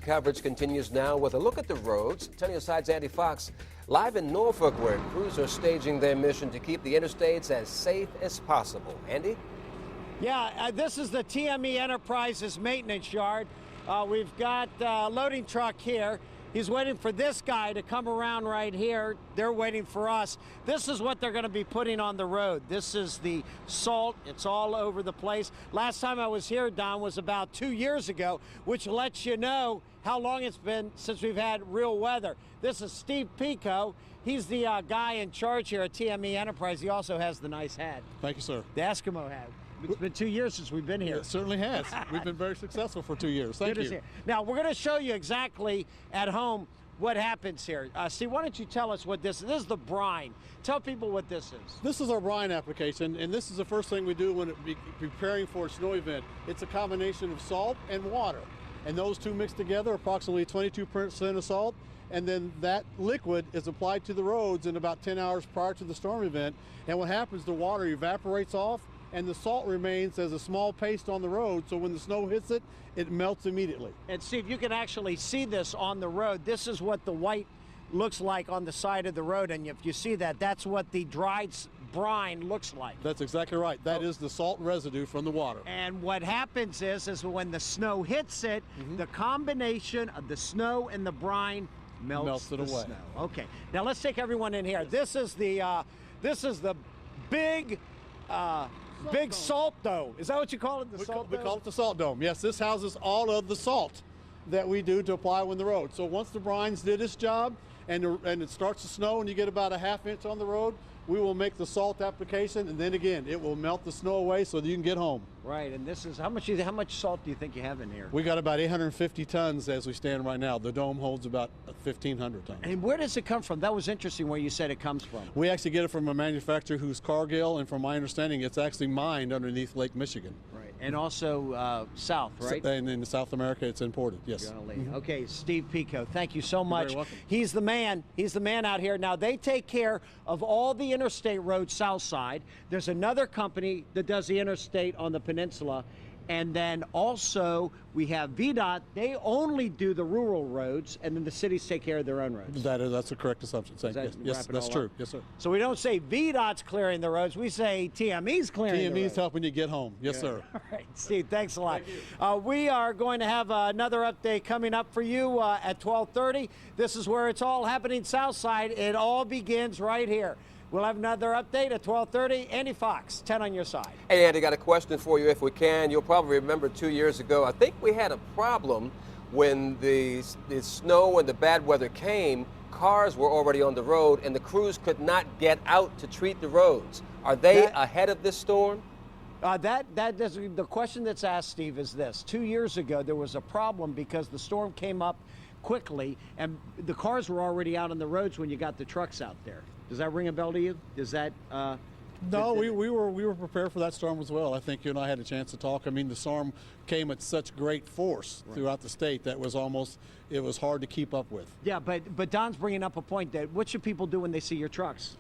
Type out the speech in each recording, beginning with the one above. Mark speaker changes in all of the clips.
Speaker 1: Coverage continues now with a look at the roads. 10 on your side's Andy Fox live in Norfolk, where crews are staging their mission to keep the interstates as safe as possible. Andy?
Speaker 2: Yeah, this is the TME Enterprises maintenance yard. We've got a loading truck here. He's waiting for this guy to come around right here. They're waiting for us. This is what they're going to be putting on the road. This is the salt. It's all over the place. Last time I was here, Don, was about 2 years ago, which lets you know how long it's been since we've had real weather. This is Steve Pico. He's the guy in charge here at TME Enterprise. He also has the nice hat.
Speaker 3: Thank you, sir.
Speaker 2: The Eskimo hat. It's been 2 years since we've been here.
Speaker 3: It certainly has. We've been very successful for 2 years. Thank you.
Speaker 2: Now, we're going to show you exactly at home what happens here. Steve, why don't you tell us what this is? This is the brine. Tell people what this is.
Speaker 3: This is our brine application, and this is the first thing we do when preparing for a snow event. It's a combination of salt and water, and those two mixed together, approximately 22% of salt, and then that liquid is applied to the roads in about 10 hours prior to the storm event. And what happens, the water evaporates off, and the salt remains as a small paste on the road, so when the snow hits it, it melts immediately.
Speaker 2: And Steve, you can actually see this on the road. This is what the white looks like on the side of the road, and if you see that, that's what the dried brine looks like.
Speaker 3: That's exactly right. That is the salt residue from the water.
Speaker 2: And what happens is when the snow hits it, the combination of the snow and the brine melts
Speaker 3: it away.
Speaker 2: Snow. Okay, now let's take everyone in here. This is the big big salt dome. Is that what you call it, the salt dome?
Speaker 3: We call it the salt dome. Yes, this houses all of the salt that we do to apply on the road. So once the brines did its job and it starts to snow and you get about a ½ inch on the road, we will make the salt application, and then again, it will melt the snow away so that you can get home.
Speaker 2: Right, and this is, how much salt do you think you have in here?
Speaker 3: We got about 850 tons as we stand right now. The dome holds about 1,500 tons.
Speaker 2: And where does it come from? That was interesting where you said it comes from.
Speaker 3: We actually get it from a manufacturer who's Cargill, and from my understanding, it's actually mined underneath Lake Michigan.
Speaker 2: Right, and also south, right?
Speaker 3: And in South America, it's imported, yes.
Speaker 2: Okay, Steve Pico, thank you so much.
Speaker 3: You're very welcome.
Speaker 2: He's the man. He's the man out here. Now, they take care of all the interstate roads south side. There's another company that does the interstate on the peninsula. And then also we have VDOT. They only do the rural roads, and then the cities take care of their own roads.
Speaker 3: That's a correct assumption. Yes, that's true. Yes, sir.
Speaker 2: So we don't say VDOT's clearing the roads. We say TME's clearing the roads.
Speaker 3: TME's helping you get home. Yes, sir.
Speaker 2: All right, Steve, thanks a lot. We are going to have another update coming up for you at 12:30. This is where it's all happening south side. It all begins right here. We'll have another update at 12:30. Andy Fox, 10 on your side.
Speaker 1: Hey, Andy, got a question for you if we can. You'll probably remember 2 years ago, I think we had a problem when the snow and the bad weather came. Cars were already on the road, and the crews could not get out to treat the roads. Are they ahead of this storm?
Speaker 2: The question that's asked, Steve, is this. 2 years ago, there was a problem because the storm came up quickly, and the cars were already out on the roads when you got the trucks out there. Does that ring a bell to you? Does that?
Speaker 3: No, we were prepared for that storm as well. I think you and I had a chance to talk. I mean, the storm came at such great force throughout the state that it was hard to keep up with.
Speaker 2: Yeah, but Don's bringing up a point that what should people do when they see your trucks?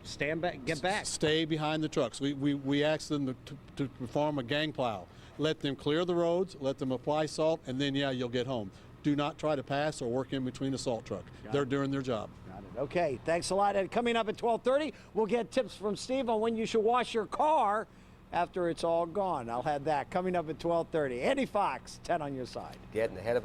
Speaker 2: Stand back, get back.
Speaker 3: Stay behind the trucks. We asked them to perform a gang plow. Let them clear the roads, let them apply salt, and then you'll get home. Do not try to pass or work in between a salt truck. They're doing their job.
Speaker 2: Got it. Okay, thanks a lot. And coming up at 12:30, we'll get tips from Steve on when you should wash your car after it's all gone. I'll have that coming up at 12:30. Andy Fox, 10 on your side.
Speaker 1: Getting ahead of